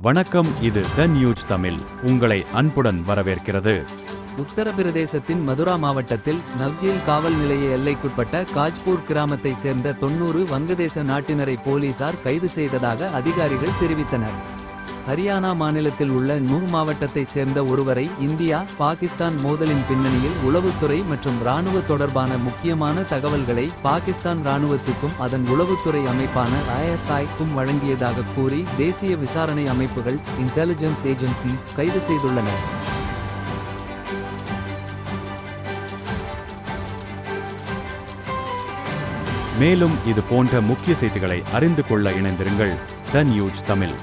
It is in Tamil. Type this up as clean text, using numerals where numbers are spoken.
வணக்கம், இது த நியூஸ் தமிழ் உங்களை அன்புடன் வரவேற்கிறது. உத்தரப்பிரதேசத்தின் மதுரா மாவட்டத்தில் நவ்ஜீல் காவல் நிலைய எல்லைக்குட்பட்ட காஜ்பூர் கிராமத்தைச் சேர்ந்த 90 வங்கதேச நாட்டினரை போலீசார் கைது செய்ததாக அதிகாரிகள் தெரிவித்தனர். ஹரியானா மாநிலத்தில் உள்ள நூஹ் மாவட்டத்தைச் சேர்ந்த ஒருவரை இந்தியா பாகிஸ்தான் மோதலின் பின்னணியில் உளவுத்துறை மற்றும் இராணுவ தொடர்பான முக்கியமான தகவல்களை பாகிஸ்தான் இராணுவத்துக்கும் அதன் உளவுத்துறை அமைப்பான ISI-க்கும் வழங்கியதாக கூறி தேசிய விசாரணை அமைப்புகள் இன்டெலிஜென்ஸ் ஏஜென்சிஸ் கைது செய்துள்ளனர். மேலும் இது போன்ற முக்கிய செய்திகளை அறிந்து கொள்ள இணைந்திருங்கள் த நியூஸ் தமிழ்.